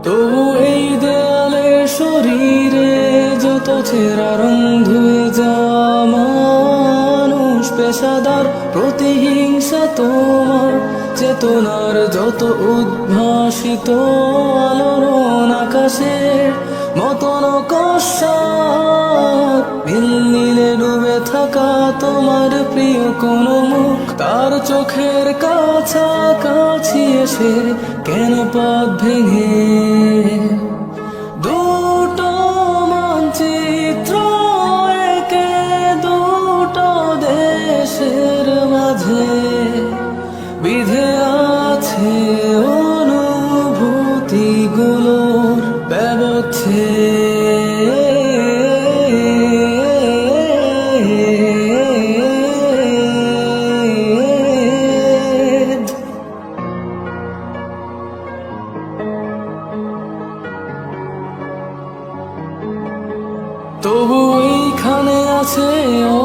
তবু এই দেয়ালে শরীরে যত ছেঁড়া রং ধুয়ে যাওয়া মানুষ পেশাদার প্রতিহিংসা তোমার চেতনার যত উদ্ভাসিত আলোড়ন আকাশের মতন কষাত নীলে ডুবে থাকা তোমার প্রিয় কোন মুখ তার চোখের কাছাকাছি এসে কেন পথ ভেঙে দুটো মানচিত্র একে দুটো দেশের মাঝে বিধে আছে অনুভূতিগুলোর ব্যবচ্ছেদ। তবু এইখানে আছে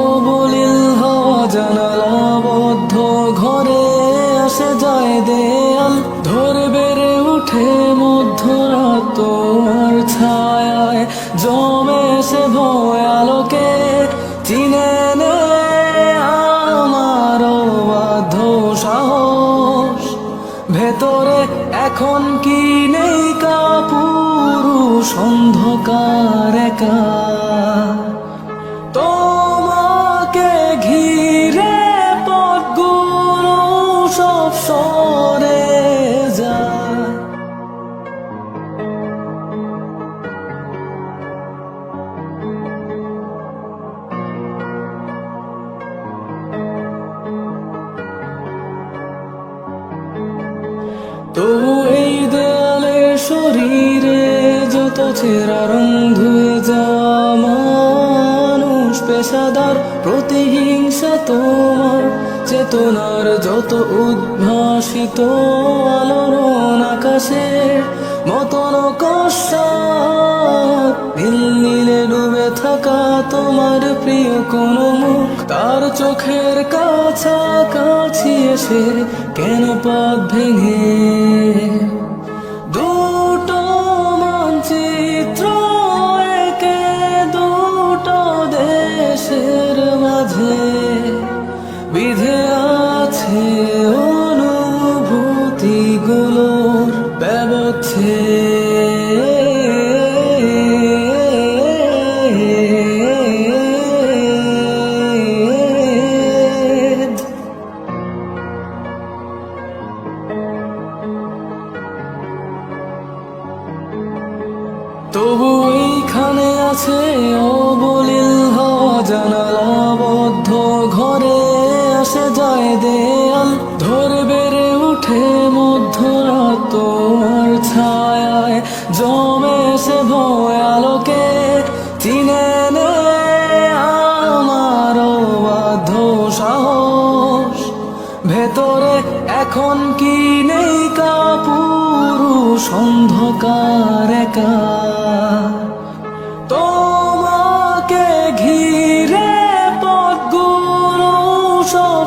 অবলীল হওয়া জানালাবদ্ধ ঘরে আসে যায় দেয়াল ধরে বেড়ে উঠে মধ্যরাত তোমার ছায়ায় জমে সে ভয় আলোকে চিনে নে আমার বাধ্য সাহস ভেতরে এখন কি নেই কাপুরুষ অন্ধকার একা তোমাকে ঘিরে পথগুলো সব সরে যায়। তবু এই দেয়ালে শরীরে যত ছেঁড়া রং ধুয়ে যাওয়া মানুষ পেশাদার প্রতিহিংসা তোমার চেতনার যত উদ্ভাসিত আলোড়ন আকাশের মতন কষাত নীলে ডুবে থাকা তোমার প্রিয় কোন মুখ তার চোখের কাছাকাছি এসে কেন পথ ভেঙে দুটো মানচিত্র একে দুটো দেশের মাঝে বিধে আছে অনুভূতিগুলোর ব্যবচ্ছেদ। তবু এইখানে আছে অবলীল হওয়া জানালাবদ্ধ ঘরে আসে যায় দেয়াল ধরে বেড়ে উঠে মধ্যরাত তোমার ছায়ায় জমে সে ভয় আলোকে চিনে নে আমার বাধ্য সাহস ভেতরে এখন কি নেই কাপুরুষ অন্ধকার একা তোমাকে ঘিরে পথগুলো সব